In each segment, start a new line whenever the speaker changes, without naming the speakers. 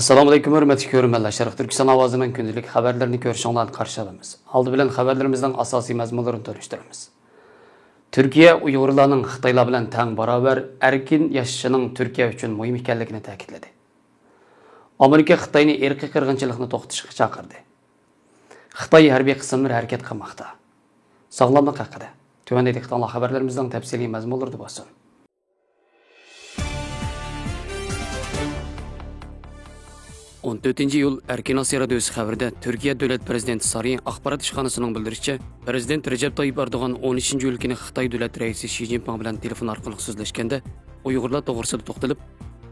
Assalomu alaykum, hurmatli ko'ruvchilar. Sharq Turkiston ovozining kundalik xabarlarini ko'rishinglarni qarshi olamiz. Oldi bilan xabarlarimizning asosiy mazmunlarini tanishtiramiz. Turkiya Uyg'urlarning Xitoylar bilan teng barobar erkin yashashining Turkiya uchun muhim ekanligini ta'kidladi. Amerika Xitoyni irqiy qirg'inchilikni to'xtatishga chaqirdi. Xitoy harbiy qismlari harakat qilmoqda. Sog'lomlik haqida tuvandagi xabarlarimizning tafsiliy mazmunlari bo'lsin. 14 iyul Erkin Asya Radyosu xabarida Türkiye Devlet Prezidenti Sarayı axborot ishxonasining bildirishicha, Prezident Recep Tayyip Erdoğan 13 iyul kuni Xitoy davlat raisi Xi Jinping bilan telefon orqali so'zlashganda, Uyg'urlar to'g'risida to'xtalib,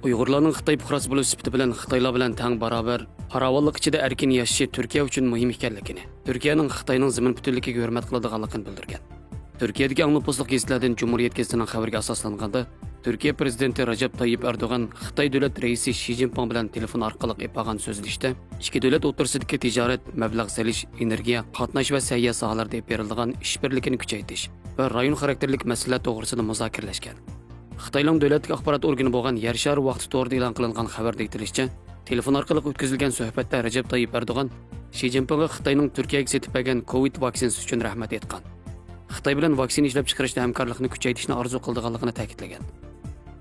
Uyg'urlarning Xitoy fuqarosi bo'lish sifati bilan Xitoylar bilan teng barobar farovonlik ichida erkin yashashi Turkiya uchun muhim ekanligini, Turkiyaning Xitoyning zamin butunligiga hurmat qiladiganligini bildirgan. Turkiyadagi eng nupusli gazetlardan Cumhuriyet gazetasining xabariga asoslanganda, Türkiye Prezidenti Recep Tayyip Erdoğan Xitoy davlat raisi Xi Jinping bilan telefon orqali qilgan so'zlashda, ikki davlat o'rtasidagi tijorat, mablag' solish, energiya, qatnash va sayyoh sohalarda berilgan ishbirlikni kuchaytirish va rayon xarakterlik masalalar to'g'risida muzokaralashgan. Xitoyning davlatlik axborot organi bo'lgan Yer shari vaqti to'g'rida e'lon qilingan xabarda aytilishicha, telefon orqali o'tkazilgan suhbatda Recep Tayyip Erdo'g'an Xi Jinpingga Xitoyning Turkiyaga setib bergan Covid vaksinasi uchun rahmat aytgan. Xitoy bilan vaksina ishlab chiqarishda hamkorlikni kuchaytirishni orzu qilganligini ta'kidlagan.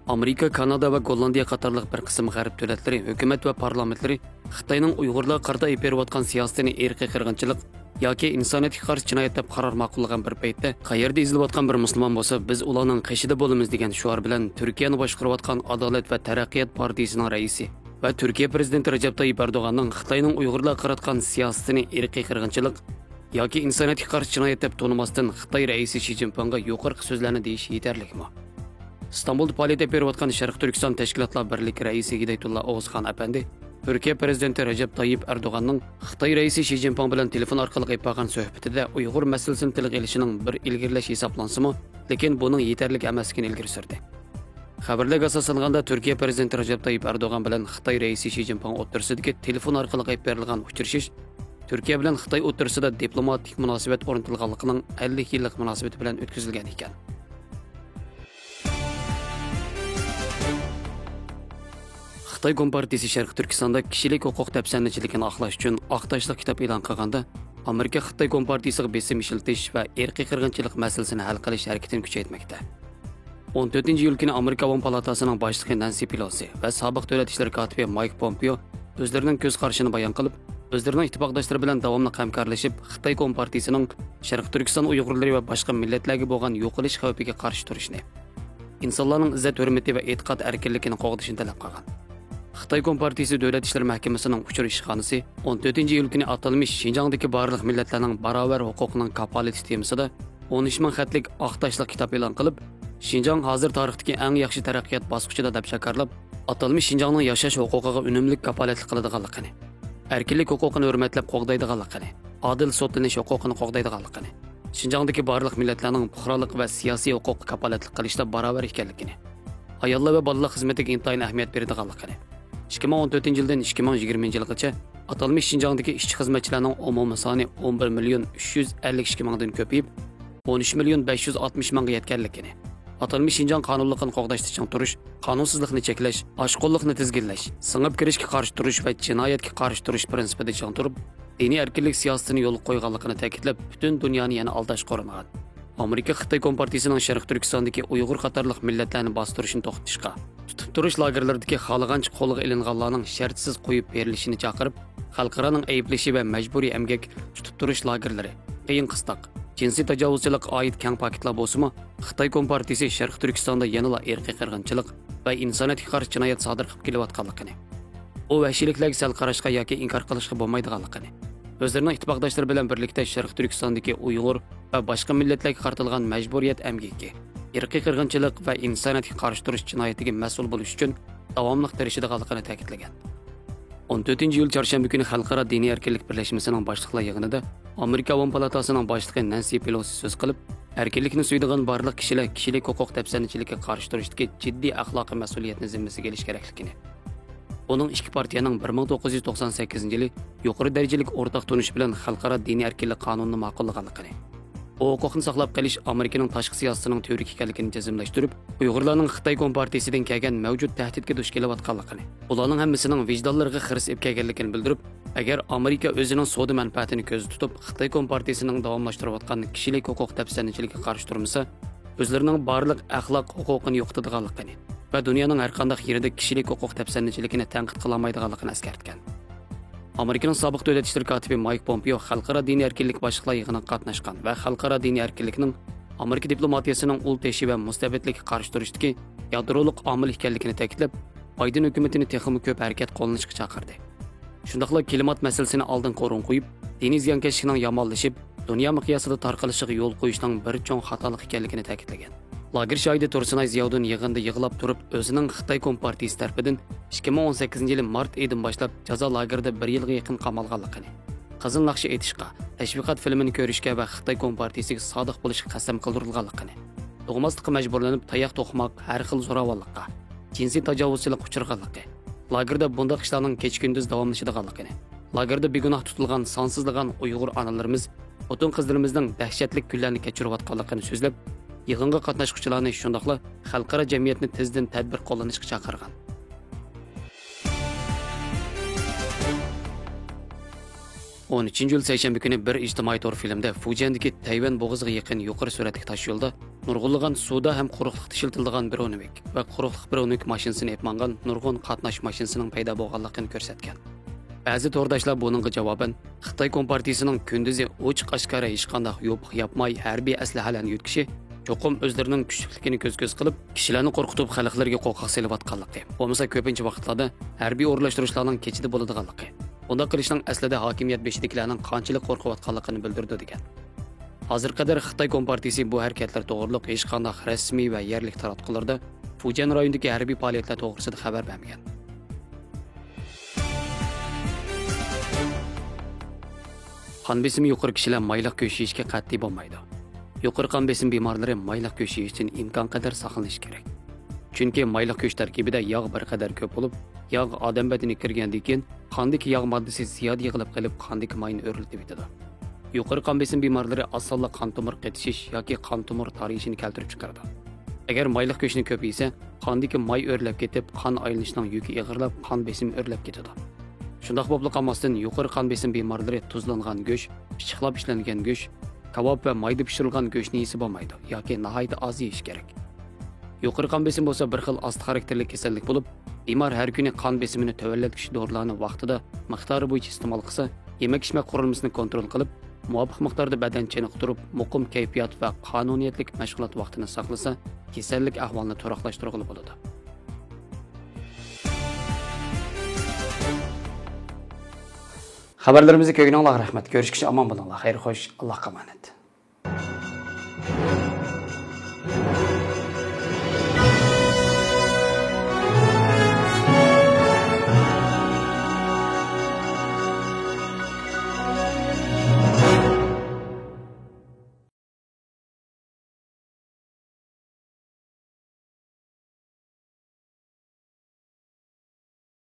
Amerika, Kanada va Gollandiya qatorliq bir qism g'arb davlatlari, hukumat va parlamentlari Xitoyning Uyg'urlar qarta berayotgan siyosatini irqiy qirg'inchilik yoki insoniyatga qarshi jinoyat deb qaror ma'qullagan bir paytda qayerda izilayotgan bir musulmon bo'lsa, biz ularning qishida bo'lamiz degan shuar bilan Turkiyani boshqarayotgan Adolat va taraqqiyot partiyasining raisi va Turkiya prezidenti Recep Tayyip Erdo'g'anning Xitoyning Uyg'urlar qaratgan siyosatini irqiy qirg'inchilik yoki insoniyatga qarshi jinoyat deb to'nimasdan Xitoy raisi Xi Jinpingga yuqori so'zlarni deyish yetarlikmi? İstanbul'da faaliyet yapayotgan Sharq Turkiston Tashkilotlar birligi raisi Hidayatullah Oğuzxon apandi Türkiye prezidenti Recep Tayyip Erdo'g'anning Xitoy raisi Xi Jinping bilan telefon orqali qilgan suhbatida Uyg'ur masalasini tilga olishining bir ilgirlash hisoblansimi, lekin buning yetarli emasligini ilgari surdi. Xabarlarga asoslanganda Turkiya prezidenti Recep Tayyip Erdo'g'an bilan Xitoy raisi Xi Jinping o'rtasidagi telefon orqali qilib berilgan uchrashish Turkiya bilan Xitoy o'rtasida diplomatik munosabat o'rnatilganligining 50 yillik munosabati bilan o'tkazilgan ekan. Xitoy Kompartiyasi Sharq Turkistonda kishilik huquq dafsanchiligini aqlash uchun Aqtashliq kitob e'lon qilganda, Amerika Xitoy Kompartiyasiga besim ishiltish va irqiy qirg'inchilik masalasini hal qilish harakatini kuchaytirmoqda. 14 iyul kuni Amerika Avon palatasining boshlig'i Nancy Pelosi va sobiq davlat ishlari kotibi Mike Pompeo o'zlarining ko'z qarashini bayon qilib, o'zlarining ittifoqdoshlari bilan davomli hamkorlashib, Xitoy Kompartiyasining Sharq Turkiston Uyg'urlari va boshqa millatlarga bo'lgan yo'qolish xavfiga qarshi turishni, insonlarning izzat hurmati va e'tiqod erkinligini qo'g'dishini talab qilgan. Xitoy Kompartiyasi Davlat ishlar mahkamasining uchur ishxonasi 14 iyul kuni atalmish Xinjiangdagi barliq millatlarning barobar huquqining kapolati temasida 13 ming xatlik Aqtashliq kitob e'lon qilib, Xinjiang hozir tarixdagi eng yaxshi taraqqiyot bosqichida deb shakarlab, atalmish Xinjiangning yashash huquqiga unumli kapolatlik qiladiganligini, erkinlik huquqini hurmatlab qo'g'daydiganligini, adil sotlanish huquqini qo'g'daydiganligini, Xinjiangdagi barliq millatlarning fuqarolik va siyosiy huquq kapolatlik qilishda barobar ekanligini, ayollar va bolalar xizmatiga intayin ahamiyat beradiganligini, 2014 yildan 2020 yilgacha atalmish Xinjiangdagi ishchi xizmatchilarning umumiy soni 11 million 352 mingdan ko'payib, 13 million 560 mingga yetganligini, atalmish Xinjiang qonunligini qo'g'dashda ching turish, qonunsizlikni cheklash, oshqo'llikni tizginlash, singib kirishga qarshi turish va jinoyatga qarshi turish prinsipida ching turib, diniy erkinlik siyosatini yo'l qo'yganligini ta'kidlab, butun dunyoni yana aldashga uringan. Amerika Xitoy Kompartiyasining Sharq Turkistondagi Uyg'ur qatorliq millatlarni bostirishni to'xtatishga, tutib turish lagerlaridagi xohlagancha qo'lga ilinganlarning shartsiz qo'yib berilishini chaqirib, xalqaroning ayblishi va majburiy emgak, tutib turish lagerlari, qiyin qistoq, jinsiy tajovuzchilik oid keng paketlar bo'lsa-mu, Xitoy Kompartiyasi Sharq Turkistonda yanada irqiy qirg'inchilik va insoniyatga qarshi jinoyat sodir qilib kelayotganligini, u vahshiyliklarga sal qarashga yoki inkor qilishga bo'lmaydiganligini, o'zlarining ittifoqdoshlari bilan birlikda Sharq Turkistondagi Uyg'ur va boshqa millatlarga qartilgan majburiyat emgaki, irqiy qirg'inchilik va insoniyatga qarshi turish jinoyatiga mas'ul bo'lish uchun davomli tirishadiganligini ta'kidlagan. 14 iyul chorshanba kuni Xalqaro diniy erkinlik birlashmasining boshliqlar yig'inida Amerika Avon palatasining boshlig'i Nancy Pelosi so'z qilib, erkinlikni suydigan barliq kishilar kishilik huquq dafsanchiligiga qarshi turishdagi jiddiy axloqiy mas'uliyatni zimmasiga olish kerakligini, uning ikki partiyaning 1998 yili yuqori darajalik o'rtaq tunish bilan xalqaro diniy erkinlik qonunini ma'qullaganligini, O huquqni saqlab qolish Amerikaning tashqi siyosatining teorik ekanligini jazmlashtirib, Uyg'urlarning Xitoy Kompartiyasidan kelgan mavjud tahdidga duch kelayotganligini, ularning hammasining vijdonlariga xirs ib kelganligini bildirib, agar Amerika o'zining savdo manfaatini ko'zda tutib, Xitoy Kompartiyasining davomlashtirayotgan kishilik huquq tafsirlanishligiga qarshi turmasa, o'zlarining barliq axloq huquqini yo'qotadiganligini va dunyoning har qanday yerida kishilik huquq tafsirlanishligini tanqid qila olmaydiganligini eskartgan. Amerikaning sobiq davlat ishlar kotibi Mike Pompeo xalqaro diniy erkinlik boshliqlar yig'inida qatnashgan va xalqaro diniy erkinlikning Amerika diplomatiyasining ul teshi va mustabidlikka qarshi turishdagi yadroliq omil ekanligini ta'kidlab, Biden hukumatini texnik ko'p harakat qo'llanishga chaqirdi. Shundaqla klimat masalasini oldin qo'rin qo'yib, diniy ziyonkashlikning yomonlashib, dunyo miqyosida tarqalishiga yo'l qo'yishning bir cho'ng xatolik ekanligini ta'kidlagan. Lager shohidi Tursunay Ziyodun yig'inda yig'ilab turib, o'zining Xitoy Kompartiyasi tarafidan 2018-yil mart oyidan boshlab jazo lagerida 1 yilga yaqin qamalganligini, qizil naqshi etishga, tashviqot filmini ko'rishga va Xitoy Kompartiyasiga sodiq bo'lishga qasam qildirilganligini, o'g'maslikqa majburlanib tayoq to'qmoq, har xil zo'ravonlikqa, jinsiy tajovuzchilik uchirganligi, lagerda bunday ishlarning kecha-kunduz davomlashadiganligini, lagerda begunoh tutilgan sonsizlagan Uyg'ur onalarimiz, xotin qizlarimizning dahshatli kunlarni kechirayotganligini so'zlab, yig'inga qatnashuvchilarni shundaqla xalqaro jamiyatni tezdan tadbir qo'llanishga chaqirgan. 13-iyul seshanba kuni bir ijtimoiy tor filmda Fujiandagi Tayvan bo'g'oziga yaqin yuqori sur'atli tosh yo'lda nurg'unlagan suvda ham quruqliqda ishiltilgan Bronevik va quruqliq Bronevik mashinasini epmangan nurg'un qatnash mashinasining paydo bo'lganligini ko'rsatgan. Ba'zi to'rdoshlar buningga javoban Xitoy Kompartiyasining kunduzi ochiq oshkora hech qanday yo'q yapmay harbiy aslahalarni yutkishi cho'qim o'zlarining kuchlikligini ko'z qilib, kishilarni qo'rqitib xalqlarga qo'rqoq selayotganligi. Bo'lmasa ko'pincha vaqtlarda harbiy o'rlashtirishlarning kechida bo'ladiganligi. Bunda qilishning aslida hokimiyat beshidagilarning qanchalik qo'rqayotganligini bildirdi degan. Hozir qadar Xitoy Kompartiyasi bu harakatlar to'g'riliq hech qanday rasmiy va yerlik taratqularda Fujian rayonidagi harbiy faoliyatlar to'g'risida xabar bermagan. Qon besimi yuqori kishilar mayliq go'sht yeyishga qat'iy bo'lmaydi. Yuqori qon besim bemorlari mayliq go'sht yeyish uchun imkon qadar saqlanish kerak. Chunki mayliq go'sht tarkibida yog' bir qadar ko'p bo'lib, yog' odam badaniga kirgandan keyin qondagi yog' moddasi ziyoda yig'ilib qolib, qondagi mayni o'rilib ketadi. Yuqori qon besim bemorlari osonlik qon tomir qatishish yoki qon tomir tariyishini keltirib chiqaradi. Agar mayliq go'shtni ko'p yesa, qondagi may o'rilib ketib, qon aylanishining yuki ig'irlab, qon besimi o'rilib ketadi. Shundaq bo'lib qolmasdan yuqori qon besim bemorlari tuzlangan go'sht, pichiqlab ishlangan go'sht, kavob va mayda pishirilgan go'shtni yesa bo'lmaydi yoki nihoyat oz yeyish kerak. Yuqori qon besim bo'lsa bir xil ast xarakterli kasallik bo'lib, bemor har kuni qon besimini tovanlatuvchi dorilarni vaqtida miqdori bo'yicha iste'mol qilsa, yemak-ichmak qurilmasini kontrol qilib, muvofiq miqdorda badan chiniqtirib, muqim kayfiyat va qonuniyatlik mashg'ulot vaqtini saqlasa, kasallik ahvolini to'roqlashtirg'ili bo'ladi. Xabarlarimizni ko'rganingizga rahmat. Ko'rishguncha omon bo'linglar. Xayr xo'sh, Allohga omonat.